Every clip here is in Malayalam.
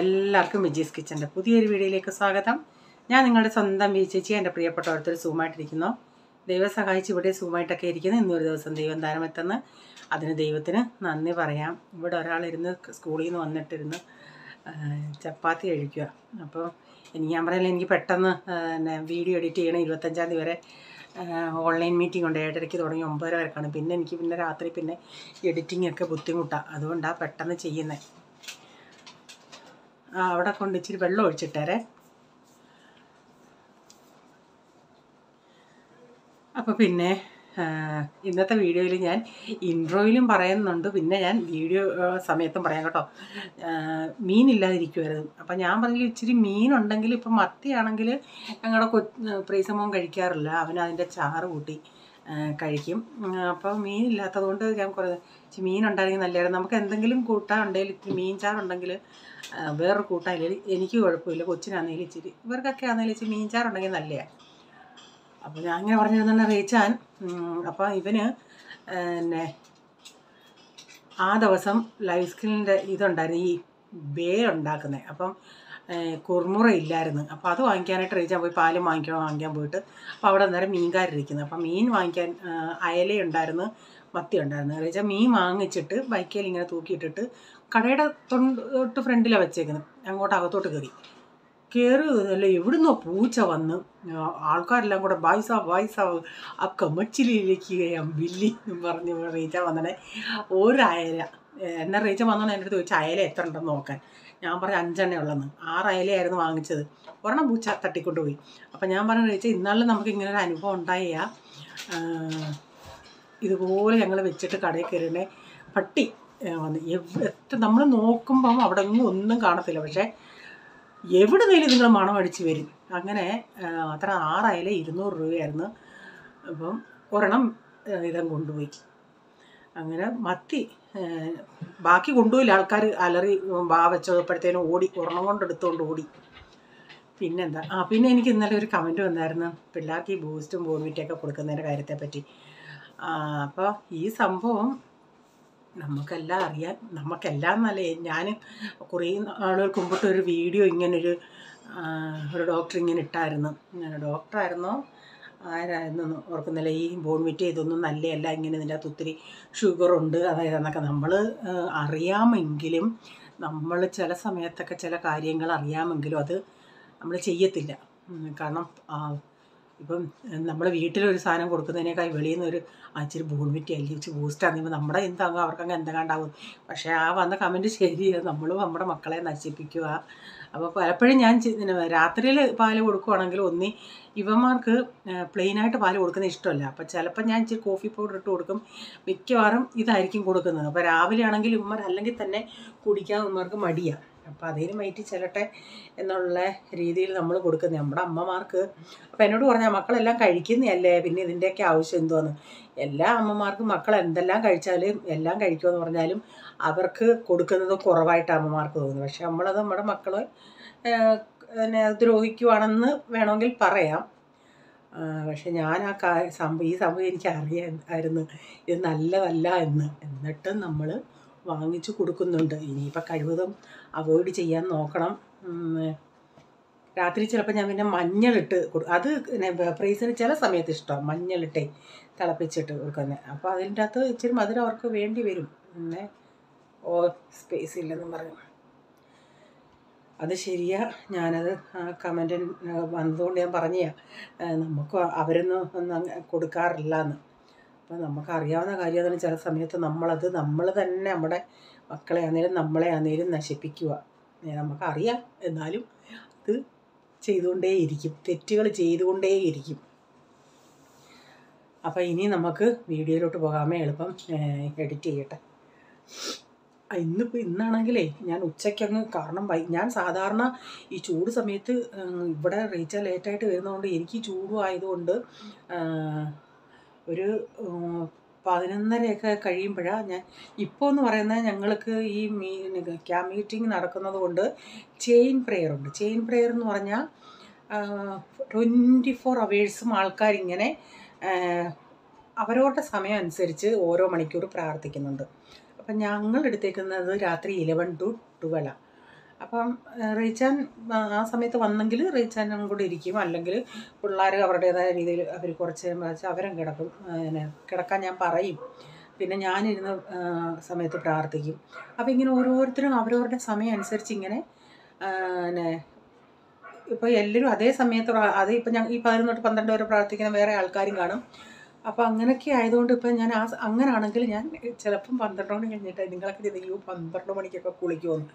എല്ലാവർക്കും വിജീസ് കിച്ചൻ്റെ പുതിയൊരു വീഡിയോയിലേക്ക് സ്വാഗതം. ഞാൻ നിങ്ങളുടെ സ്വന്തം ചേച്ചി. എൻ്റെ പ്രിയപ്പെട്ട ഓരോരുത്തർ സൂമായിട്ടിരിക്കുന്നു. ദൈവം സഹായിച്ച് ഇവിടെ സൂമായിട്ടൊക്കെ ഇരിക്കുന്നു. ഇന്നൊരു ദിവസം ദൈവം താരമെത്തുന്നു. അതിന് ദൈവത്തിന് നന്ദി പറയാം. ഇവിടെ ഒരാളിരുന്ന് സ്കൂളിൽ നിന്ന് വന്നിട്ടിരുന്ന് ചപ്പാത്തി കഴിക്കുക. അപ്പോൾ ഞാൻ പറയില്ല, എനിക്ക് പെട്ടെന്ന് വീഡിയോ എഡിറ്റ് ചെയ്യണം. 25-ാം തീയതി വരെ ഓൺലൈൻ മീറ്റിംഗ് ഉണ്ട്. 7:30 തുടങ്ങി 9:30 വരെ കാണും. പിന്നെ എനിക്ക് രാത്രി എഡിറ്റിംഗ് ഒക്കെ ബുദ്ധിമുട്ടാണ്. അതുകൊണ്ടാണ് പെട്ടെന്ന് ചെയ്യുന്നത്. അവിടെ കൊണ്ട് ഇച്ചിരി വെള്ളം ഒഴിച്ചിട്ടേരെ. അപ്പോൾ ഇന്നത്തെ വീഡിയോയിൽ ഞാൻ ഇൻട്രോയിലും പറയുന്നുണ്ട്, പിന്നെ ഞാൻ വീഡിയോ സമയത്തും പറയാം കേട്ടോ. മീനില്ലാതിരിക്കുമായിരുന്നു. അപ്പം ഞാൻ പറഞ്ഞില്ല, ഇച്ചിരി മീനുണ്ടെങ്കിൽ ഇപ്പം മത്തിയാണെങ്കിൽ ഞങ്ങളുടെ പ്രീസമോൻ കഴിക്കാറില്ല. അവനതിൻ്റെ ചാറ് കൂട്ടി കഴിക്കും. അപ്പോൾ മീനില്ലാത്തത് കൊണ്ട് ഞാൻ മീനുണ്ടായിരുന്നെങ്കിൽ നല്ലതായിരുന്നു. നമുക്ക് എന്തെങ്കിലും കൂട്ടാനുണ്ടെങ്കിൽ മീൻ ചാറുണ്ടെങ്കിൽ വേറൊരു കൂട്ടാനില്ല. എനിക്ക് കുഴപ്പമില്ല. കൊച്ചിനാണെങ്കിലും ഇച്ചിരി, ഇവർക്കൊക്കെ ആണെങ്കിലും ഇച്ചിരി മീൻ ചാറുണ്ടെങ്കിൽ നല്ലതാണ്. അപ്പോൾ ഞാൻ ഇങ്ങനെ പറഞ്ഞിരുന്ന റേച്ചാൻ. അപ്പോൾ ഇവന് ആ ദിവസം ലൈഫ് സ്കില്ലിൻ്റെ ഇതുണ്ടായിരുന്നു, ഈ ബേ ഉണ്ടാക്കുന്നത്. അപ്പം കുറുമുറ ഇല്ലായിരുന്നു. അപ്പോൾ അത് വാങ്ങിക്കാനായിട്ട് റേച്ചാൻ പോയി. പാലും വാങ്ങിക്കാൻ പോയിട്ട് അപ്പോൾ അവിടെ നേരം മീൻകാരിരിക്കുന്നത്. അപ്പം മീൻ വാങ്ങിക്കാൻ അയലയുണ്ടായിരുന്നു, മത്തി ഉണ്ടായിരുന്നു. റേച്ചാൻ മീൻ വാങ്ങിച്ചിട്ട് ബൈക്കേൽ ഇങ്ങനെ തൂക്കിയിട്ടിട്ട് കടയുടെ തൊട്ട് ഫ്രണ്ടിലാണ് വെച്ചേക്കുന്നത്. അങ്ങോട്ട് അകത്തോട്ട് കയറുകയല്ല, എവിടുന്നോ പൂച്ച വന്ന് ആൾക്കാരെല്ലാം കൂടെ വായിസാവ് ആ കമച്ചിലേക്ക് ബില്ലി പറഞ്ഞ് റീച്ച വന്നേ. ഒരു അയല എന്നെ റീച്ച വന്നോണ്ട് എൻ്റെ അടുത്ത് ചോദിച്ചാൽ അയല എത്ര ഉണ്ടെന്ന് നോക്കാൻ. ഞാൻ പറഞ്ഞ 5 എണ്ണ ഉള്ളെന്ന്. 6 അയലയായിരുന്നു വാങ്ങിച്ചത്. ഒരെണ്ണം പൂച്ച തട്ടിക്കൊണ്ടുപോയി. അപ്പം ഞാൻ പറഞ്ഞു, റീച്ച ഇന്നാളിൽ നമുക്ക് ഇങ്ങനെ ഒരു അനുഭവം ഉണ്ടായ ഇതുപോലെ ഞങ്ങൾ വെച്ചിട്ട് കടയിൽ കയറിയേ പട്ടി വന്ന് നമ്മൾ നോക്കുമ്പം അവിടെ ഒന്നും കാണത്തില്ല. പക്ഷേ എവിടെ നിന്നേലും നിങ്ങൾ മണം അടിച്ച് വരും. അങ്ങനെ അത്ര 6 അയല 200 രൂപയായിരുന്നു. അപ്പം ഒരെണ്ണം ഇതം കൊണ്ടുപോയി. അങ്ങനെ മത്തി ബാക്കി കൊണ്ടുപോയില്ല. ആൾക്കാർ അലറി വെച്ചപ്പോഴത്തേനും ഓടി, ഒരെണ്ണം കൊണ്ട് എടുത്തുകൊണ്ട് ഓടി. പിന്നെന്താ, പിന്നെ എനിക്ക് ഇന്നലെ ഒരു കമൻറ്റ് വന്നായിരുന്നു, പിള്ളേർക്ക് ഈ ബൂസ്റ്റും ബോൺവിറ്റയൊക്കെ കൊടുക്കുന്നതിൻ്റെ കാര്യത്തെപ്പറ്റി. അപ്പോൾ ഈ സംഭവം നമുക്കെല്ലാം അറിയാം. നമുക്കെല്ലാം എന്നല്ലേ, ഞാൻ കുറേ ആളുകൾക്ക് മുമ്പിട്ട് ഒരു വീഡിയോ ഇങ്ങനൊരു ഡോക്ടർ ഇങ്ങനെ ഇട്ടായിരുന്നു. ഡോക്ടറായിരുന്നോ ആരായിരുന്നു ഓർക്കുന്നില്ല. ഈ ബോൺവിറ്റ ഇതൊന്നും നല്ലതല്ല, ഇങ്ങനെ ഇതിൻ്റെ അകത്ത് ഒത്തിരി ഷുഗറുണ്ട്, അതായത് എന്നൊക്കെ നമ്മൾ അറിയാമെങ്കിലും, നമ്മൾ ചില സമയത്തൊക്കെ ചില കാര്യങ്ങൾ അറിയാമെങ്കിലും അത് നമ്മൾ ചെയ്യത്തില്ല. കാരണം ഇപ്പം നമ്മൾ വീട്ടിലൊരു സാധനം കൊടുക്കുന്നതിനേക്കാൾ വെളിയിൽ നിന്നൊരു ഇച്ചിരി ബോൺവിറ്റ അല്ലെങ്കിൽ ഇച്ചിരി ബൂസ്റ്റാകുമ്പോൾ നമ്മുടെ എന്താകും, അവർക്കങ്ങ് എന്തെങ്കിലും. പക്ഷേ ആ വന്ന കമൻറ്റ് ശരിയാണ്, നമ്മളും നമ്മുടെ മക്കളെ നശിപ്പിക്കുക. അപ്പോൾ പലപ്പോഴും ഞാൻ രാത്രിയിൽ പാല് കൊടുക്കുകയാണെങ്കിൽ ഇവന്മാർക്ക് പ്ലെയിനായിട്ട് പാല് കൊടുക്കുന്നത് ഇഷ്ടമല്ല. അപ്പോൾ ചിലപ്പോൾ ഞാൻ ഇച്ചിരി കോഫി പൗഡർ ഇട്ട് കൊടുക്കും. മിക്കവാറും ഇതായിരിക്കും കൊടുക്കുന്നത്. അപ്പോൾ രാവിലെ ആണെങ്കിൽ ഇവന്മാർ അല്ലെങ്കിൽ തന്നെ കുടിക്കാൻ ഇവന്മാർക്ക് മടിയാണ്. അപ്പോൾ അതിന് വയറ്റി ചെല്ലട്ടെ എന്നുള്ള രീതിയിൽ നമ്മൾ കൊടുക്കുന്നത് നമ്മുടെ അമ്മമാർക്ക്. അപ്പോൾ എന്നോട് പറഞ്ഞാൽ മക്കളെല്ലാം കഴിക്കുന്നതല്ലേ, പിന്നെ ഇതിൻ്റെയൊക്കെ ആവശ്യം എന്തുവാന്ന്. എല്ലാ അമ്മമാർക്കും മക്കൾ എന്തെല്ലാം കഴിച്ചാലും എല്ലാം കഴിക്കുമെന്ന് പറഞ്ഞാലും അവർക്ക് കൊടുക്കുന്നത് കുറവായിട്ട് അമ്മമാർക്ക് തോന്നുന്നു. പക്ഷെ നമ്മളത് നമ്മുടെ മക്കളെ ദ്രോഹിക്കുവാണെന്ന് വേണമെങ്കിൽ പറയാം. പക്ഷെ ഞാൻ ഈ സംഭവം എനിക്ക് അറിയാമായിരുന്നു ഇത് നല്ലതല്ല എന്ന്. എന്നിട്ടും നമ്മൾ വാങ്ങിച്ചു കൊടുക്കുന്നുണ്ട്. ഇനിയിപ്പോൾ കഴിവതും അവോയ്ഡ് ചെയ്യാൻ നോക്കണം. രാത്രി ചിലപ്പോൾ ഞാൻ മഞ്ഞളിട്ട് അത് ഫ്രീസറിന് ചില സമയത്ത് ഇഷ്ടമാണ് മഞ്ഞളിട്ടേ തിളപ്പിച്ചിട്ട് കൊടുക്കുന്നത്. അപ്പോൾ അതിൻ്റെ അകത്ത് ഇച്ചിരി മധുരം അവർക്ക് വേണ്ടി വരും. പിന്നെ സ്പേസ് ഇല്ലെന്നും പറയും. അത് ശരിയാ. ഞാനത് കമൻറ്റ് വന്നതുകൊണ്ട് ഞാൻ നമുക്ക് അവരൊന്നും കൊടുക്കാറില്ല എന്ന്. അപ്പോൾ നമുക്കറിയാവുന്ന കാര്യമാണ് ചില സമയത്ത് നമ്മൾ തന്നെ നമ്മുടെ മക്കളെ ആണെങ്കിലും നമ്മളെ ആണെങ്കിലും നശിപ്പിക്കുക. നമുക്കറിയാം, എന്നാലും അത് ചെയ്തുകൊണ്ടേയിരിക്കും, തെറ്റുകൾ ചെയ്തുകൊണ്ടേയിരിക്കും. അപ്പോൾ ഇനി നമുക്ക് വീഡിയോയിലോട്ട് പോകാമേ. എളുപ്പം എഡിറ്റ് ചെയ്യട്ടെ. ഇന്നാണെങ്കിലേ ഞാൻ ഉച്ചയ്ക്കങ്ങ്, കാരണം ഞാൻ സാധാരണ ഈ ചൂട് സമയത്ത് ഇവിടെ റീച്ച ലേറ്റായിട്ട് വരുന്നതുകൊണ്ട് എനിക്ക് ചൂടും ആയതുകൊണ്ട് ഒരു 11:30 കഴിയുമ്പോഴാണ് ഞാൻ ഇപ്പോൾ എന്ന് പറയുന്നത്. ഞങ്ങൾക്ക് ഈ ക്യാമ്പ് മീറ്റിംഗ് നടക്കുന്നത് കൊണ്ട് ചെയിൻ പ്രെയർ ഉണ്ട്. ചെയിൻ പ്രെയർ എന്ന് പറഞ്ഞാൽ 24 hours ആൾക്കാരിങ്ങനെ അവരവരുടെ സമയം അനുസരിച്ച് ഓരോ മണിക്കൂർ പ്രാർത്ഥിക്കുന്നുണ്ട്. അപ്പം ഞങ്ങൾ എടുത്തേക്കുന്നത് രാത്രി 11 to 12. അപ്പം റീച്ചാൻ ആ സമയത്ത് വന്നെങ്കിൽ റീച്ചാനും കൂടെ ഇരിക്കും, അല്ലെങ്കിൽ പിള്ളേർ അവരുടേതായ രീതിയിൽ അവർ കുറച്ച് കഴിയുമ്പോൾ വെച്ചാൽ അവരും കിടക്കും. പിന്നെ കിടക്കാൻ ഞാൻ പറയും, പിന്നെ ഞാനിരുന്ന് സമയത്ത് പ്രാർത്ഥിക്കും. അപ്പോൾ ഇങ്ങനെ ഓരോരുത്തരും അവരവരുടെ സമയം അനുസരിച്ച് ഇങ്ങനെ പിന്നെ ഇപ്പോൾ എല്ലാവരും അതേ സമയത്ത് അത് ഇപ്പം ഞാൻ ഈ 11 തൊട്ട് 12 വരെ പ്രാർത്ഥിക്കുന്ന വേറെ ആൾക്കാരും കാണും. അപ്പോൾ അങ്ങനെയൊക്കെ ആയതുകൊണ്ട് ഇപ്പം ഞാൻ അങ്ങനാണെങ്കിൽ ഞാൻ ചിലപ്പം 12 മണി കഴിഞ്ഞിട്ട് നിങ്ങളൊക്കെ ചെയ്തെയ്യോ 12 മണിക്കൊക്കെ കുളിക്കുമെന്ന്.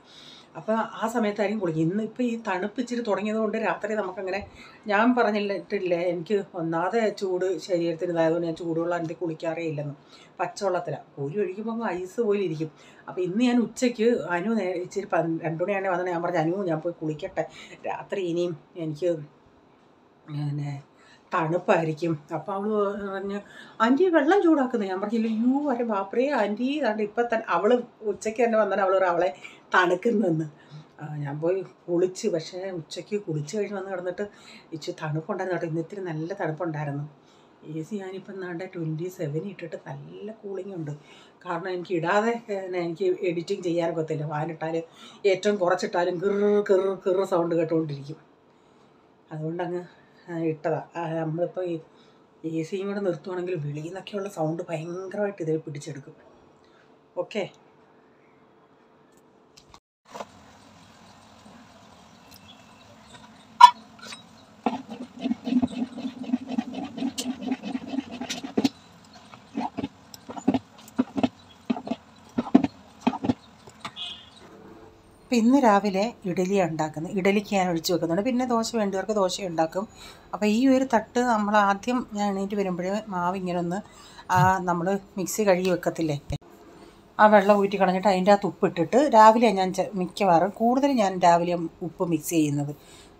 അപ്പോൾ ആ സമയത്തായിരിക്കും കുളിക്കും. ഇന്ന് ഇപ്പോൾ ഈ തണുപ്പ് ഇച്ചിരി തുടങ്ങിയത് കൊണ്ട് രാത്രി നമുക്കങ്ങനെ ഞാൻ പറഞ്ഞിട്ടില്ലേ, എനിക്ക് ഒന്നാതെ ചൂട് ശരീരത്തിന് ഇതായതുകൊണ്ട് ഞാൻ ചൂടുവെള്ളം എനിക്ക് കുളിക്കാറേ ഇല്ലെന്ന്. പച്ചവെള്ളത്തിലാണ് കോരി ഒഴിക്കുമ്പോൾ ഐസ് പോലെ ഇരിക്കും. അപ്പോൾ ഇന്ന് ഞാൻ ഉച്ചയ്ക്ക് ഇച്ചിരി 2 മണിയാണെ വന്നിട്ട് ഞാൻ പറഞ്ഞു, ഞാൻ പോയി കുളിക്കട്ടെ, രാത്രി ഇനിയും എനിക്ക് പിന്നെ തണുപ്പായിരിക്കും. അപ്പോൾ അവൾ പറഞ്ഞ് ആൻറ്റി വെള്ളം ചൂടാക്കുന്നത്. ഞാൻ പറഞ്ഞില്ല, വരെ ബാപ്പറേ ആൻറ്റി അതാണ്ട് ഇപ്പം തന്നെ അവൾ ഉച്ചയ്ക്ക് തന്നെ വന്നാൽ അവൾ അവളെ തണുക്കുന്നെന്ന്. ഞാൻ പോയി കുളിച്ച്, പക്ഷേ ഉച്ചയ്ക്ക് കുളിച്ച് കഴിഞ്ഞ് വന്ന് കിടന്നിട്ട് ഇച്ചിരി തണുപ്പുണ്ടായിരുന്നു കേട്ടോ. ഇന്ന് ഇത്തിരി നല്ല തണുപ്പുണ്ടായിരുന്നു. AC ഞാനിപ്പം നാണ്ട 27 ഇട്ടിട്ട് നല്ല കൂളിംഗ് ഉണ്ട്. കാരണം എനിക്ക് ഇടാതെ എനിക്ക് എഡിറ്റിങ് ചെയ്യാനൊക്കത്തില്ല. ഫാനിട്ടാൽ ഏറ്റവും കുറച്ചിട്ടാലും കിറ് സൗണ്ട് കേട്ടുകൊണ്ടിരിക്കും. അതുകൊണ്ടങ്ങ് ഇട്ടതാണ്. നമ്മളിപ്പോൾ AC കൂടെ നിർത്തുവാണെങ്കിൽ വെളിയിൽ നിന്നൊക്കെയുള്ള സൗണ്ട് ഭയങ്കരമായിട്ട് ഇതിൽ പിടിച്ചെടുക്കും. ഓക്കെ. അപ്പോൾ ഇന്ന് രാവിലെ ഇഡലിയാണ് ഉണ്ടാക്കുന്നത്. ഇഡലിക്ക് ഞാൻ ഒഴിച്ച് വെക്കുന്നുണ്ട്. പിന്നെ ദോശ വേണ്ടവർക്ക് ദോശ ഉണ്ടാക്കും. അപ്പോൾ ഈ ഒരു തട്ട് നമ്മൾ ആദ്യം ഞാൻ എണീറ്റ് വരുമ്പോഴേ മാവ് ഇങ്ങനെ ഒന്ന് നമ്മൾ മിക്സി കഴുകി വെക്കത്തില്ലേ, ആ വെള്ളം ഊറ്റി കളഞ്ഞിട്ട് അതിൻ്റെ അകത്ത് ഉപ്പിട്ടിട്ട് രാവിലെ ഞാൻ മിക്കവാറും കൂടുതൽ ഞാൻ രാവിലെ ഉപ്പ് മിക്സ് ചെയ്യുന്നത്.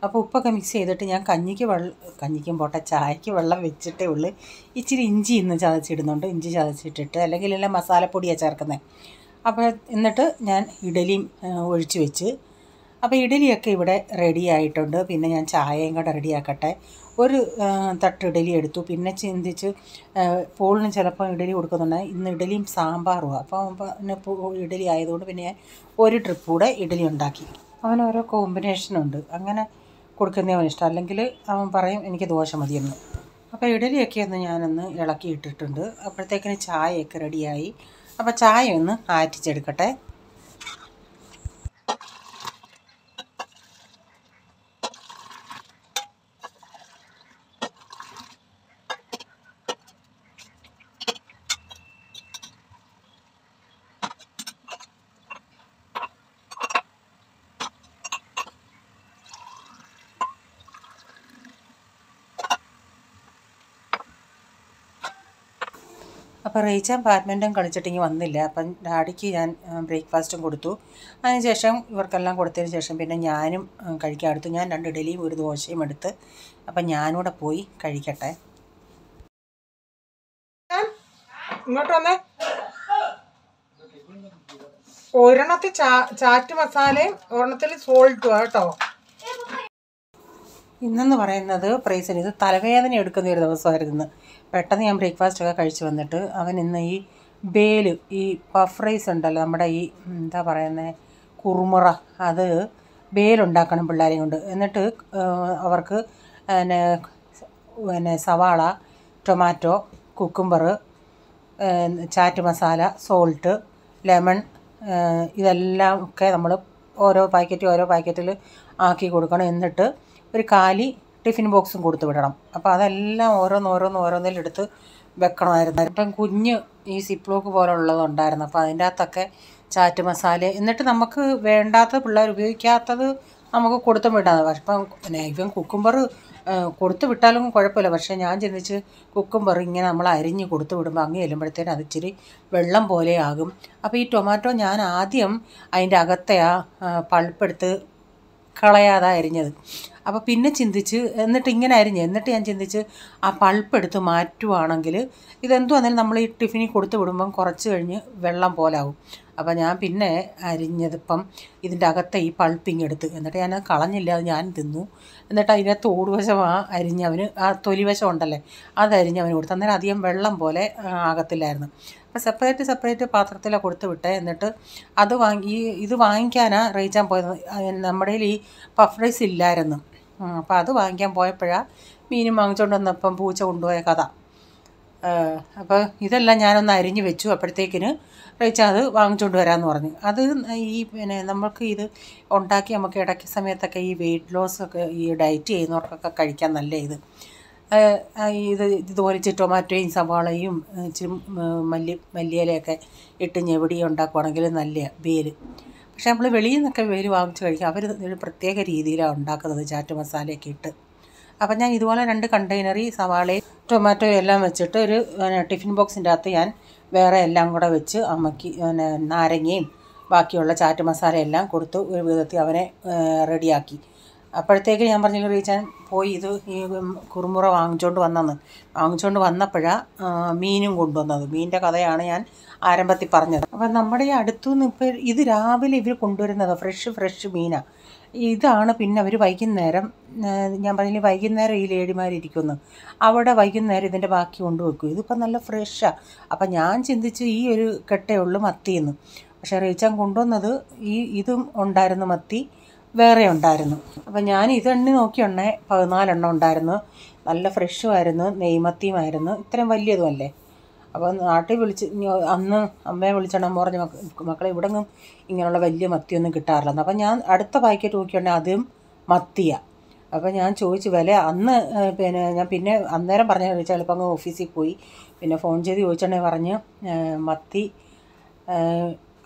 അപ്പോൾ ഉപ്പൊക്കെ മിക്സ് ചെയ്തിട്ട് ഞാൻ കഞ്ഞിക്കും പോട്ടെ ചായക്ക് വെള്ളം വെച്ചിട്ടേ ഉള്ളൂ. ഇച്ചിരി ഇഞ്ചി ഇന്ന് ചതച്ചിടുന്നുണ്ട്. ഇഞ്ചി ചതച്ചിട്ടിട്ട് അല്ലെങ്കിൽ എല്ലാം മസാലപ്പൊടിയാണ് ചേർക്കുന്നത്. അപ്പോൾ എന്നിട്ട് ഞാൻ ഇഡലിയും ഒഴിച്ച് വെച്ച്. അപ്പോൾ ഇഡലിയൊക്കെ ഇവിടെ റെഡി ആയിട്ടുണ്ട്. പിന്നെ ഞാൻ ചായയും കൂടെ റെഡിയാക്കട്ടെ. ഒരു തട്ട് ഇഡലി എടുത്തു. പിന്നെ ചിന്തിച്ച് പോളിന് ചിലപ്പോൾ ഇഡലി കൊടുക്കുന്നുണ്ടെങ്കിൽ ഇന്ന് ഇഡലിയും സാമ്പാറും. അപ്പോൾ പിന്നെ ഇഡലി ആയതുകൊണ്ട് പിന്നെ ഞാൻ ഒരു ട്രിപ്പ് കൂടെ ഇഡലി ഉണ്ടാക്കി. അവന് ഓരോ കോമ്പിനേഷനുണ്ട്, അങ്ങനെ കൊടുക്കുന്നവന് ഇഷ്ടം. അല്ലെങ്കിൽ അവൻ പറയും എനിക്ക് ദോശ മതിയെന്ന്. അപ്പോൾ ഇഡലിയൊക്കെ ഒന്ന് ഞാനൊന്ന് ഇളക്കി ഇട്ടിട്ടുണ്ട്. അപ്പോഴത്തേക്കിന് ചായയൊക്കെ റെഡിയായി. അപ്പോൾ ചായ ഒന്ന് ആറ്റിച്ചെടുക്കട്ടെ. അപ്പോൾ റീച്ചാൻ ബാഡ്മിൻ്റൺ കളിച്ചിട്ടിങ്ങ് വന്നില്ല. അപ്പം ഡാഡിക്ക് ഞാൻ ബ്രേക്ക്ഫാസ്റ്റും കൊടുത്തു. അതിനുശേഷം ഇവർക്കെല്ലാം കൊടുത്തതിന് ശേഷം പിന്നെ ഞാനും കഴിക്കാൻ എടുത്തു. ഞാൻ 2 ഇഡലിയും ഒരു ദോശയും എടുത്ത്. അപ്പം ഞാനിവിടെ പോയി കഴിക്കട്ടെ. ഇങ്ങോട്ട് വന്നേ. ഒരെണ്ണത്തിൽ ചാറ്റ് മസാലയും ഒരെണ്ണത്തിൽ സോൾട്ടും കേട്ടോ. ഇന്നെന്ന് പറയുന്നത് പ്രൈസിന് ഇത് തലവേദന എടുക്കുന്ന ഒരു ദിവസമായിരുന്നു. പെട്ടെന്ന് ഞാൻ ബ്രേക്ക്ഫാസ്റ്റൊക്കെ കഴിച്ച് വന്നിട്ട് അവൻ ഇന്ന് ഈ ഈ പഫ് റൈസ് ഉണ്ടല്ലോ, നമ്മുടെ ഈ എന്താ പറയുന്നത് കുറുമുറ, അത് ബേലുണ്ടാക്കണം പിള്ളേരെയും കൊണ്ട്. എന്നിട്ട് അവർക്ക് പിന്നെ സവാള, tomato, cucumber, chat masala, salt, lemon, ഇതെല്ലാം ഒക്കെ നമ്മൾ ഓരോ പാക്കറ്റിൽ ആക്കി കൊടുക്കണം. എന്നിട്ട് ഒരു കാലി ടിഫിൻ ബോക്സും കൊടുത്തു വിടണം. അപ്പോൾ അതെല്ലാം ഓരോന്നിലെടുത്ത് വെക്കണമായിരുന്നു. ഇപ്പം കുഞ്ഞ് ഈ സിപ്ലോക്ക് പോലുള്ളതുണ്ടായിരുന്നു. അപ്പോൾ അതിൻ്റെ അകത്തൊക്കെ ചാറ്റ് മസാല, എന്നിട്ട് നമുക്ക് വേണ്ടാത്ത പിള്ളേർ ഉപയോഗിക്കാത്തത് നമുക്ക് കൊടുത്തും വിടാം. പക്ഷെ ഇപ്പം ഇവൻ കുക്കുംബർ കൊടുത്തു വിട്ടാലും കുഴപ്പമില്ല. പക്ഷേ ഞാൻ ചിന്തിച്ച് കുക്കുംബർ ഇങ്ങനെ നമ്മൾ അരിഞ്ഞ് കൊടുത്തു വിടുമ്പോൾ അങ്ങ് ചെല്ലുമ്പോഴത്തേനും അത് ഇച്ചിരി വെള്ളം പോലെ ആകും. അപ്പോൾ ഈ ടൊമാറ്റോ ഞാൻ ആദ്യം അതിൻ്റെ അകത്തെ ആ പൾപ്പെടുത്ത് കളയാതെ അരിഞ്ഞത്. അപ്പോൾ പിന്നെ ചിന്തിച്ച് എന്നിട്ട് ഇങ്ങനെ അരിഞ്ഞ് എന്നിട്ട് ഞാൻ ചിന്തിച്ച് ആ പൾപ്പ് എടുത്ത് മാറ്റുവാണെങ്കിൽ ഇതെന്തു വന്നാലും നമ്മൾ ഈ ടിഫിനിൽ കൊടുത്ത് വിടുമ്പം കുറച്ച് കഴിഞ്ഞ് വെള്ളം പോലാവും. അപ്പോൾ ഞാൻ പിന്നെ അരിഞ്ഞതിപ്പം ഇതിൻ്റെ അകത്തെ ഈ പൾപ്പിങ് എടുത്ത് എന്നിട്ട് ഞാനത് കളഞ്ഞില്ല, അത് ഞാൻ തിന്നു. എന്നിട്ട് അതിൻ്റെ തോടുവശം അരിഞ്ഞവന് ആ തൊലിവശം ഉണ്ടല്ലേ അതരിഞ്ഞവന് കൊടുത്തു. അന്നേരം അധികം വെള്ളം പോലെ ആകത്തില്ലായിരുന്നു. അപ്പോൾ സെപ്പറേറ്റ് പാത്രത്തിലാണ് കൊടുത്ത് വിട്ടേ. എന്നിട്ട് അത് ഇത് വാങ്ങിക്കാനാണ് റേച്ചാൻ പോയത്. നമ്മുടെ ഈ പഫ് റൈസ് ഇല്ലായിരുന്നു. അപ്പോൾ അത് വാങ്ങിക്കാൻ പോയപ്പോഴാണ് മീനും വാങ്ങിച്ചുകൊണ്ട് വന്നപ്പം പൂച്ച കൊണ്ടുപോയ കഥ. അപ്പോൾ ഇതെല്ലാം ഞാനൊന്ന് അരിഞ്ഞ് വെച്ചു. അപ്പോഴത്തേക്കിന് റേച്ച അത് വാങ്ങിച്ചുകൊണ്ട് വരാമെന്ന് പറഞ്ഞു. അത് ഈ നമുക്ക് ഇത് ഉണ്ടാക്കി നമുക്ക് ഇടയ്ക്ക് സമയത്തൊക്കെ ഈ വെയിറ്റ് ലോസൊക്കെ ഈ ഡയറ്റ് ചെയ്യുന്നവർക്കൊക്കെ കഴിക്കാൻ നല്ല ഇതുപോലെ ടൊമാറ്റോയും സവാളയും മല്ലിയിലയൊക്കെ ഇട്ട് ഞെവിടി ഉണ്ടാക്കുവാണെങ്കിൽ നല്ല വേല്. പക്ഷേ നമ്മൾ വെളിയിൽ നിന്നൊക്കെ വേല് വാങ്ങിച്ച് കഴിക്കുക. അവർ ഒരു പ്രത്യേക രീതിയിലാണ് ഉണ്ടാക്കുന്നത്, ചാറ്റ് മസാലയൊക്കെ ഇട്ട്. അപ്പം ഞാൻ ഇതുപോലെ 2 കണ്ടെയ്നറി സവാളയും ടൊമാറ്റോയും എല്ലാം വെച്ചിട്ട് ഒരു ടിഫിൻ ബോക്സിൻ്റെ അകത്ത് ഞാൻ വേറെ എല്ലാം കൂടെ വെച്ച് അമ്മയ്ക്ക് നാരങ്ങയും ബാക്കിയുള്ള ചാറ്റ് മസാല എല്ലാം കൊടുത്ത് ഒരു വിധത്തിൽ അവനെ റെഡിയാക്കി. അപ്പോഴത്തേക്ക് ഞാൻ പറഞ്ഞില്ല റീച്ചാൻ പോയി ഈ കുറുമുറ വാങ്ങിച്ചുകൊണ്ട് വന്നപ്പോഴാണ് മീനും കൊണ്ടുവന്നത്. മീനിൻ്റെ കഥയാണ് ഞാൻ ആരംഭത്തിൽ പറഞ്ഞത്. അപ്പം നമ്മുടെ ഈ അടുത്തുനിന്ന് ഇപ്പോൾ ഇത് രാവിലെ ഇവർ കൊണ്ടുവരുന്നത് ഫ്രഷ് മീനാണ്. ഇതാണ് പിന്നെ അവർ വൈകുന്നേരം, ഞാൻ പറഞ്ഞില്ലേ വൈകുന്നേരം ഈ ലേഡിമാരിയ്ക്കുന്നു, അവിടെ വൈകുന്നേരം ഇതിൻ്റെ ബാക്കി കൊണ്ടുവെക്കും. ഇതിപ്പോൾ നല്ല ഫ്രഷാണ്. അപ്പം ഞാൻ ചിന്തിച്ച് ഈ ഒരു കെട്ടേ ഉള്ളൂ മത്തിയെന്ന്. പക്ഷേ റീച്ചാൻ കൊണ്ടുവന്നത് ഇതും ഉണ്ടായിരുന്നു, മത്തി വേറെ ഉണ്ടായിരുന്നു. അപ്പം ഞാൻ ഇതെണ്ണി നോക്കിയുണ്ടേ 14 ഉണ്ടായിരുന്നു. നല്ല ഫ്രഷുമായിരുന്നു, നെയ്മത്തിയുമായിരുന്നു. ഇത്രയും വലിയതുമല്ലേ. അപ്പോൾ നാട്ടിൽ അന്ന് അമ്മയെ വിളിച്ചോണ്ടാകുമ്പോൾ പറഞ്ഞ് മക്കളെ ഇവിടെങ്ങും ഇങ്ങനെയുള്ള വലിയ മത്തിയൊന്നും കിട്ടാറില്ലെന്ന്. അപ്പം ഞാൻ അടുത്ത പാക്കറ്റ് നോക്കിയുണ്ടെങ്കിൽ അതും മത്തിയാണ്. അപ്പോൾ ഞാൻ ചോദിച്ചു വില. അന്ന് ഞാൻ പിന്നെ അന്നേരം പറഞ്ഞ ചിലപ്പോൾ അങ്ങ് ഓഫീസിൽ പോയി പിന്നെ ഫോൺ ചെയ്ത് ചോദിച്ചിട്ടുണ്ടെങ്കിൽ പറഞ്ഞ് മത്തി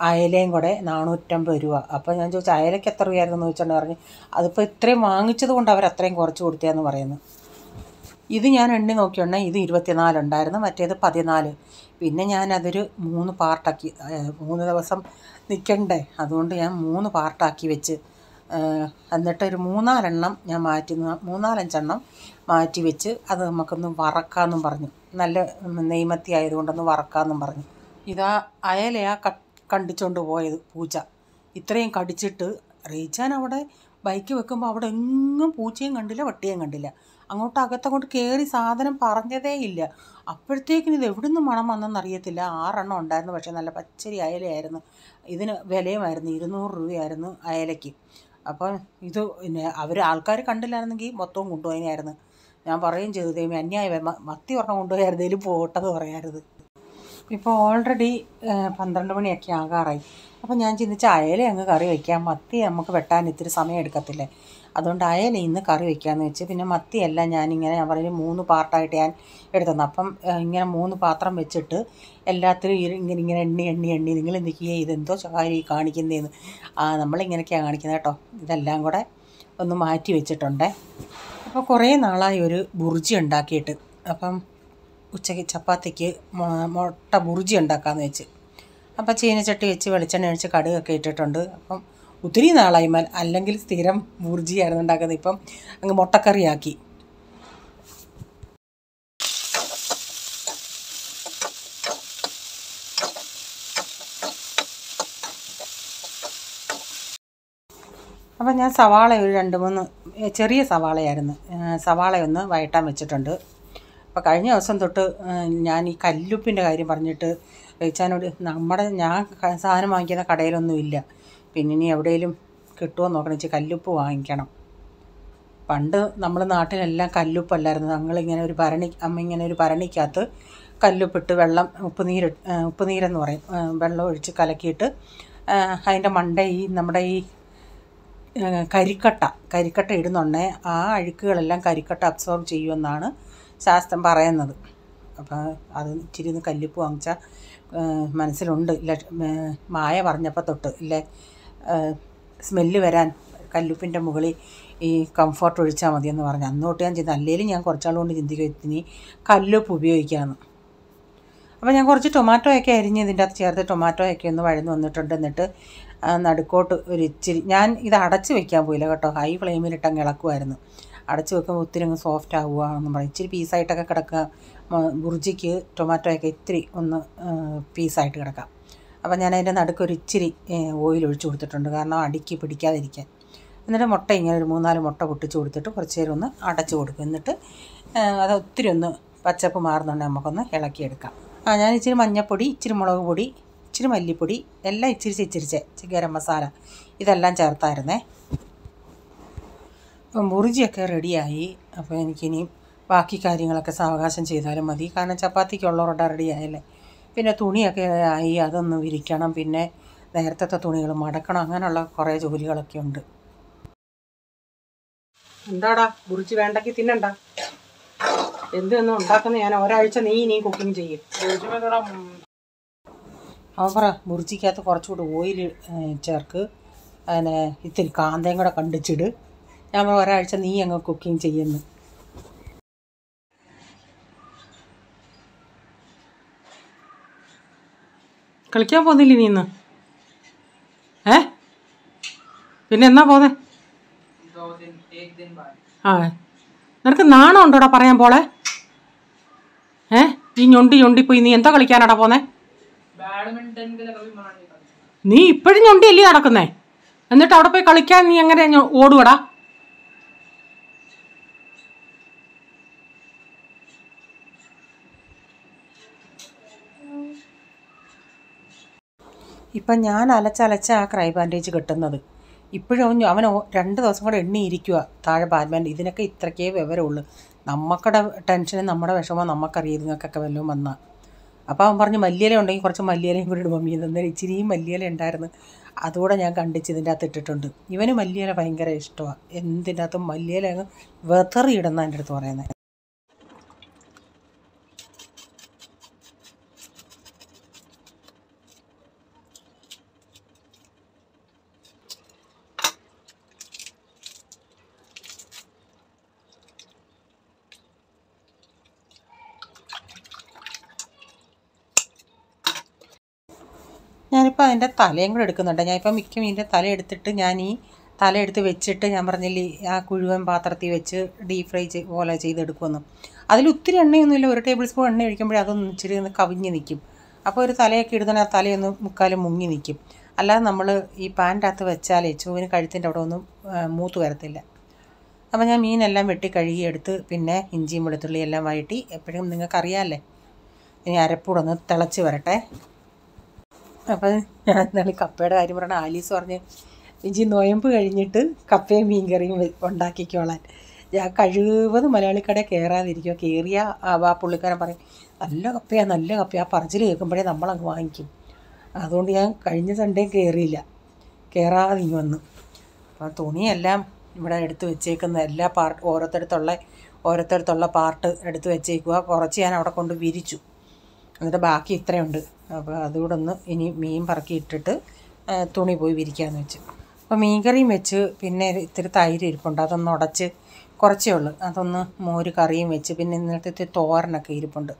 അയലയും കൂടെ 450 രൂപ. അപ്പോൾ ഞാൻ ചോദിച്ചു അയലയ്ക്ക് എത്ര രൂപയായിരുന്നു ചോദിച്ചിട്ടുണ്ടെങ്കിൽ പറഞ്ഞ് അതിപ്പോൾ ഇത്രയും വാങ്ങിച്ചത് കൊണ്ട് അവർ അത്രയും കുറച്ച് കൊടുത്തതെന്ന് പറയുന്നു. ഇത് ഞാൻ എണ്ണി നോക്കിയുണ്ടെ ഇത് 24 ഉണ്ടായിരുന്നു, മറ്റേത് 14. പിന്നെ ഞാനതൊരു 3 പാർട്ടാക്കി, 3 ദിവസം നിൽക്കണ്ടേ, അതുകൊണ്ട് ഞാൻ 3 പാർട്ടാക്കി വെച്ച് എന്നിട്ടൊരു 3-4 ഞാൻ 3-5 എണ്ണം മാറ്റി വെച്ച് അത് നമുക്കൊന്ന് വറക്കാമെന്നും പറഞ്ഞു. നല്ല നെയ്മത്തി ആയതുകൊണ്ടൊന്ന് വറക്കാമെന്നും പറഞ്ഞു. ഇതാ അയലയാ കണ്ടിച്ചുകൊണ്ട് പോയത് പൂച്ച. ഇത്രയും കടിച്ചിട്ട് റീച്ചാൻ അവിടെ ബൈക്ക് വെക്കുമ്പോൾ അവിടെ എങ്ങും പൂച്ചയും കണ്ടില്ല, പട്ടിയും കണ്ടില്ല. അകത്തങ്ങോട്ട് കയറി സാധനം പറഞ്ഞതേ ഇല്ല. അപ്പോഴത്തേക്കിന് ഇത് എവിടെ നിന്ന് മണം വന്നെന്നറിയത്തില്ല. 6 എണ്ണം ഉണ്ടായിരുന്നു. പക്ഷേ നല്ല പച്ചരി അയലയായിരുന്നു. ഇതിന് വിലയുമായിരുന്നു, 200 രൂപയായിരുന്നു അയലയ്ക്ക്. അപ്പോൾ ഇത് ആൾക്കാർ കണ്ടില്ലായിരുന്നെങ്കിൽ മൊത്തവും കൊണ്ടുപോയതിനായിരുന്നു. ഞാൻ പറയുകയും ചെയ്തു ദൈവം അന്യായം, മത്തി ഒരെണ്ണം കൊണ്ടുപോയായിരുന്നേലും പോട്ടത് പറയരുത്. ഇപ്പോൾ ഓൾറെഡി 12 മണിയൊക്കെ ആകാറായി. അപ്പോൾ ഞാൻ ചിന്തിച്ച അയല അങ്ങ് കറി വയ്ക്കാം, മത്തി നമുക്ക് വെട്ടാൻ ഇത്തിരി സമയം എടുക്കത്തില്ലേ, അതുകൊണ്ട് അയല ഇന്ന് കറി വയ്ക്കാമെന്ന് വെച്ച്. പിന്നെ മത്തിയെല്ലാം ഞാൻ പറഞ്ഞ 3 പാർട്ടായിട്ട് ഞാൻ എടുത്തന്നു. അപ്പം ഇങ്ങനെ 3 പാത്രം വെച്ചിട്ട് എല്ലാത്തിലും ഇങ്ങനെ എണ്ണി നിങ്ങൾ എന്തൊക്കെയാണ് ഇതെന്തോ കാര്യം കാണിക്കുന്നതെന്ന്. നമ്മളിങ്ങനെയൊക്കെയാണ് കാണിക്കുന്നത് കേട്ടോ. ഇതെല്ലാം കൂടെ ഒന്ന് മാറ്റി വെച്ചിട്ടുണ്ടേ. അപ്പോൾ കുറേ നാളായി ഒരു ബുർജി ഉണ്ടാക്കിയിട്ട്. അപ്പം ഉച്ചയ്ക്ക് ചപ്പാത്തിക്ക് മുട്ട ബുർജി ഉണ്ടാക്കാമെന്ന് വെച്ച്. അപ്പം ചീനച്ചട്ടി വെച്ച് വെളിച്ചെണ്ണ ഒഴിച്ച് കടുകൊക്കെ ഇട്ടിട്ടുണ്ട്. അപ്പം ഒത്തിരി നാളായി അല്ലെങ്കിൽ സ്ഥിരം ബുർജിയായിരുന്നു ഉണ്ടാക്കുന്നത്. ഇപ്പം അങ്ങ് മുട്ടക്കറിയാക്കി. അപ്പം ഞാൻ സവാള ഒരു 2-3 ചെറിയ സവാളയായിരുന്നു, സവാളയൊന്ന് വഴറ്റാൻ വെച്ചിട്ടുണ്ട്. അപ്പോൾ കഴിഞ്ഞ ദിവസം തൊട്ട് ഞാൻ ഈ കല്ലുപ്പിൻ്റെ കാര്യം പറഞ്ഞിട്ട് റീച്ചാനോട് ഞാൻ സാധനം വാങ്ങിക്കുന്ന കടയിലൊന്നും ഇല്ല, പിന്നെ ഇനി എവിടെയെങ്കിലും കിട്ടുമോ നോക്കണം വെച്ചാൽ കല്ലുപ്പ് വാങ്ങിക്കണം. പണ്ട് നമ്മൾ നാട്ടിലെല്ലാം കല്ലുപ്പല്ലായിരുന്നു. ഞങ്ങളിങ്ങനെ അമ്മ ഇങ്ങനെ ഒരു ഭരണിക്കകത്ത് കല്ലുപ്പിട്ട് വെള്ളം ഉപ്പുനീരെന്ന് പറയും, വെള്ളം ഒഴിച്ച് കലക്കിയിട്ട് അതിൻ്റെ നമ്മുടെ ഈ കരിക്കട്ട ഇടുന്നുണ്ടേ ആ അഴുക്കുകളെല്ലാം കരിക്കട്ട അബ്സോർബ് ചെയ്യുമെന്നാണ് ശാസ്ത്രം പറയുന്നത്. അപ്പോൾ അത് ഇച്ചിരി ഒന്ന് കല്ലുപ്പ് വാങ്ങിച്ചാൽ മനസ്സിലുണ്ട് ഇല്ല, മായ പറഞ്ഞപ്പോൾ തൊട്ട് ഇല്ലേ സ്മെല്ല് വരാൻ കല്ലുപ്പിൻ്റെ മുകളിൽ ഈ കംഫർട്ട് ഒഴിച്ചാൽ മതിയെന്ന് പറഞ്ഞു. അന്ന് തൊട്ട് ഞാൻ അല്ലെങ്കിലും ഞാൻ കുറച്ചാൾ കൊണ്ട് ചിന്തിക്കും ഇനി കല്ലുപ്പ് ഉപയോഗിക്കാമെന്ന്. അപ്പോൾ ഞാൻ കുറച്ച് ടൊമാറ്റോയൊക്കെ അരിഞ്ഞ് ഇതിൻ്റെ അകത്ത് ചേർത്ത് ടൊമാറ്റോയൊക്കെ ഒന്ന് വഴന്ന് വന്നിട്ടുണ്ട്. എന്നിട്ട് നടുക്കോട്ട് ഒരു ഇച്ചിരി, ഞാൻ ഇത് അടച്ച് വെക്കാൻ പോയില്ല കേട്ടോ, ഹൈ ഫ്ലെയിമിലിട്ടങ്ങ് ഇളക്കുമായിരുന്നു. അടച്ച് വെക്കുമ്പോൾ ഒത്തിരി അങ്ങ് സോഫ്റ്റ് ആവുകയെന്ന് പറയും. ഇച്ചിരി പീസായിട്ടൊക്കെ കിടക്കുക, ബുർജിക്ക് ടൊമാറ്റോയൊക്കെ ഇത്തിരി ഒന്ന് പീസായിട്ട് കിടക്കാം. അപ്പോൾ ഞാൻ അതിൻ്റെ നടുക്കൊരു ഇച്ചിരി ഓയിൽ ഒഴിച്ച് കൊടുത്തിട്ടുണ്ട്, കാരണം അടിക്ക് പിടിക്കാതിരിക്കാൻ. എന്നിട്ട് മുട്ട ഇങ്ങനെ ഒരു 3-4 മുട്ട പൊട്ടിച്ച് കൊടുത്തിട്ട് കുറച്ച് നേരം ഒന്ന് അടച്ച് കൊടുക്കും. എന്നിട്ട് അത് ഒത്തിരി ഒന്ന് പച്ചപ്പ് മാറുന്നുണ്ടെങ്കിൽ നമുക്കൊന്ന് ഇളക്കിയെടുക്കാം. ഞാൻ ഇച്ചിരി മഞ്ഞൾപ്പൊടി, ഇച്ചിരി മുളക് പൊടി, ഇച്ചിരി മല്ലിപ്പൊടി എല്ലാം ഇച്ചിരിച്ച് ഗരം മസാല ഇതെല്ലാം ചേർത്തായിരുന്നേ. അപ്പം ബുർജിയൊക്കെ റെഡിയായി. അപ്പോൾ എനിക്കിനി ബാക്കി കാര്യങ്ങളൊക്കെ സാവകാശം ചെയ്താലും മതി, കാരണം ചപ്പാത്തിക്കുള്ളവരുടെ റെഡിയായല്ലേ. പിന്നെ തുണിയൊക്കെ ആയി, അതൊന്ന് വിരിക്കണം, പിന്നെ നേരത്തെ തുണികൾ മടക്കണം, അങ്ങനെയുള്ള കുറേ ജോലികളൊക്കെ ഉണ്ട്. എന്താടാ ബുർജി വേണ്ടെങ്കിൽ തിന്നണ്ട, എന്തൊന്നും ഉണ്ടാക്കുന്ന ഞാൻ ഒരാഴ്ച നീ കുക്കിംഗ് ചെയ്യും. അവൻ പറ ബുർജിക്കകത്ത് കുറച്ചുകൂടി ഓയിൽ ചേർക്ക്, അതിനെ ഇത്തിരി കാന്തയും കൂടെ കണ്ടിച്ചിട്. ഞാൻ ഒരാഴ്ച നീ അങ്ങ് കുക്കിംഗ് ചെയ്യുന്നു. കളിക്കാൻ പോകുന്നില്ലേ നീ ഇന്ന്? പിന്നെ എന്നാ പോന്നെ? നിനക്ക് നാണം ഉണ്ടോടാ പറയാൻ പോളെ? ഈ ഞൊണ്ടിപ്പോയി നീ എന്താ കളിക്കാനാടാ പോന്നെ? നീ ഇപ്പോഴും ഞൊണ്ടിയല്ലേ നടക്കുന്നേ? എന്നിട്ട് അവിടെ പോയി കളിക്കാൻ നീ എങ്ങനെ ഓടുവടാ? ഇപ്പം ഞാൻ അലച്ചലച്ച ആ ക്രൈ ബാൻഡേജ് കെട്ടുന്നത്. ഇപ്പോഴും അവൻ 2 ദിവസം കൂടെ എണ്ണിയിരിക്കുക താഴെ ബാൻഡേജ്. ഇതിനൊക്കെ ഇത്രയ്ക്കേ വിവരമുള്ളൂ. നമുക്കുടെ ടെൻഷനും നമ്മുടെ വിഷമവും നമുക്കറിയാം, ഇതുങ്ങൾക്കൊക്കെ വല്ലതും വന്നാൽ. അപ്പോൾ അവൻ പറഞ്ഞു മല്ലിയില ഉണ്ടെങ്കിൽ കുറച്ച് മല്ലിയിലയും കൂടി ഇടും മമ്മി. എന്നേരം ഇച്ചിരിയും മല്ലിയില ഉണ്ടായിരുന്നു, അതുകൂടെ ഞാൻ കണ്ടിച്ച് ഇതിൻ്റെ അകത്ത് ഇട്ടിട്ടുണ്ട്. ഇവന് മല്ലിയില ഭയങ്കര ഇഷ്ടമാണ്, എന്തിൻ്റെ അകത്തും മല്ലിയില അങ്ങ് വെതറിയിടുന്ന എൻ്റെ അടുത്ത് പറയുന്നത്. ഞാനിപ്പോൾ അതിൻ്റെ തലയും കൂടെ എടുക്കുന്നുണ്ട്. ഞാനിപ്പോൾ മിക്ക മീനിൻ്റെ തല എടുത്തിട്ട് ഞാൻ ഈ തല എടുത്ത് വെച്ചിട്ട് ഞാൻ പറഞ്ഞില്ലേ ആ കുഴുവൻ പാത്രത്തിൽ വെച്ച് ഡീപ് ഫ്രൈ പോലെ ചെയ്തെടുക്കുമെന്ന്. അതിൽ ഒത്തിരി എണ്ണയൊന്നുമില്ല, 1 ടേബിൾ സ്പൂൺ എണ്ണ ഒഴിക്കുമ്പോഴേ അതൊന്ന് ഇച്ചിരി ഒന്ന് കവിഞ്ഞ് നിൽക്കും. അപ്പോൾ ഒരു തലയൊക്കെ ഇടുന്ന ആ തലയൊന്ന് മുക്കാലും മുങ്ങി നിൽക്കും. അല്ലാതെ നമ്മൾ ഈ പാൻ്റെ അകത്ത് വെച്ചാലേ ചൂവിന് കഴുത്തിൻ്റെ അവിടെ ഒന്നും മൂത്ത് വരത്തില്ല. അപ്പോൾ ഞാൻ മീനെല്ലാം വെട്ടി കഴുകിയെടുത്ത് പിന്നെ ഇഞ്ചിയും വെളുത്തുള്ളി എല്ലാം വഴറ്റി, എപ്പോഴും നിങ്ങൾക്കറിയാമല്ലേ. ഇനി അരപ്പൂടെ ഒന്ന് തിളച്ച് വരട്ടെ. അപ്പം ഞാൻ ഇന്നലെ കപ്പയുടെ കാര്യം പറഞ്ഞ ആലീസ് പറഞ്ഞ് ഇഞ്ചി നൊയമ്പ് കഴിഞ്ഞിട്ട് കപ്പയും മീൻ കറിയും ഉണ്ടാക്കിക്കോളാൻ. ഞാൻ കഴിവതും മലയാളിക്കടയിൽ കയറാതിരിക്കുക. കയറിയ ആ പുള്ളിക്കാരൻ പറയും നല്ല കപ്പയാണ് പറച്ചിൽ കേൾക്കുമ്പോഴേ നമ്മളങ്ങ് വാങ്ങിക്കും. അതുകൊണ്ട് ഞാൻ കഴിഞ്ഞ സൺഡേ കയറാതെ ഇങ്ങ് വന്നു. അപ്പോൾ തുണിയെല്ലാം ഇവിടെ എടുത്ത് വെച്ചേക്കുന്ന എല്ലാ ഓരോരുത്തരത്തുള്ള പാർട്ട് എടുത്ത് വെച്ചേക്കുക. കുറച്ച് ഞാൻ അവിടെ കൊണ്ട് വിരിച്ചു, എന്നിട്ട് ബാക്കി ഇത്രയുണ്ട്. അപ്പോൾ അതുകൂടെ ഒന്ന് ഇനി മീൻ പറക്കി ഇട്ടിട്ട് തുണി പോയി വിരിക്കാമെന്ന് വെച്ചു. അപ്പോൾ മീൻ കറിയും വെച്ച് പിന്നെ ഇത്തിരി തൈര് ഇരിപ്പുണ്ട്, അതൊന്ന് ഉടച്ച് കുറച്ചേ ഉള്ളൂ, അതൊന്ന് മോര് കറിയും വെച്ച് പിന്നെ ഇന്നത്തെ തോരനൊക്കെ ഇരിപ്പുണ്ട്.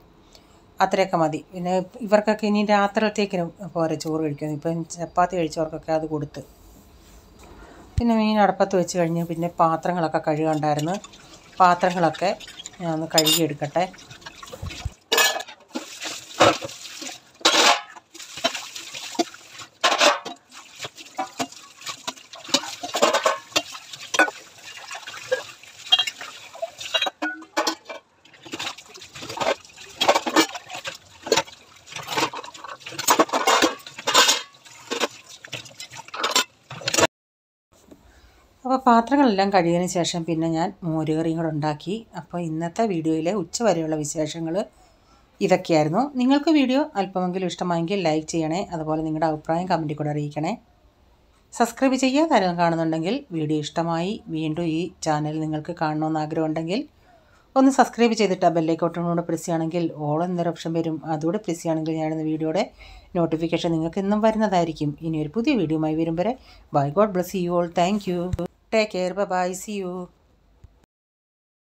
അത്രയൊക്കെ മതി. പിന്നെ ഇവർക്കൊക്കെ ഇനി രാത്രിയിലത്തേക്കിനും പോരെ ചോറ് കഴിക്കുന്നു. ഇപ്പം ചപ്പാത്തി കഴിച്ചവർക്കൊക്കെ അത് കൊടുത്ത് പിന്നെ മീൻ അടുപ്പത്ത് വെച്ച് കഴിഞ്ഞ് പിന്നെ പാത്രങ്ങളൊക്കെ കഴുകണ്ടായിരുന്നു. പാത്രങ്ങളൊക്കെ ഞാൻ ഒന്ന് കഴുകിയെടുക്കട്ടെ. അപ്പോൾ പാത്രങ്ങളെല്ലാം കഴുകിയതിന് ശേഷം പിന്നെ ഞാൻ മോരുകറിയും കൂടെ ഉണ്ടാക്കി. അപ്പോൾ ഇന്നത്തെ വീഡിയോയിലെ ഉച്ചവരെയുള്ള വിശേഷങ്ങൾ ഇതൊക്കെയായിരുന്നു. നിങ്ങൾക്ക് വീഡിയോ അല്പമെങ്കിലും ഇഷ്ടമായെങ്കിൽ ലൈക്ക് ചെയ്യണേ, അതുപോലെ നിങ്ങളുടെ അഭിപ്രായം കമൻറ്റിൽ കൂടെ അറിയിക്കണേ. സബ്സ്ക്രൈബ് ചെയ്യാൻ ആരും കാണുന്നുണ്ടെങ്കിൽ വീഡിയോ ഇഷ്ടമായി വീണ്ടും ഈ ചാനൽ നിങ്ങൾക്ക് കാണണമെന്ന് ആഗ്രഹമുണ്ടെങ്കിൽ ഒന്ന് സബ്സ്ക്രൈബ് ചെയ്തിട്ട് ആ ബെല്ലൈക്കോട്ടോട് പ്രസ് ചെയ്യുകയാണെങ്കിൽ ഓൾ എന്നൊരു ഓപ്ഷൻ വരും. അതുകൂടെ പ്രസ് ചെയ്യുകയാണെങ്കിൽ ഞാനിന്ന് വീഡിയോയുടെ നോട്ടിഫിക്കേഷൻ നിങ്ങൾക്ക് ഇന്നും വരുന്നതായിരിക്കും. ഇനി ഒരു പുതിയ വീഡിയോയുമായി വരും വരെ bye. God bless you all. Thank you. Take care. Bye. See U.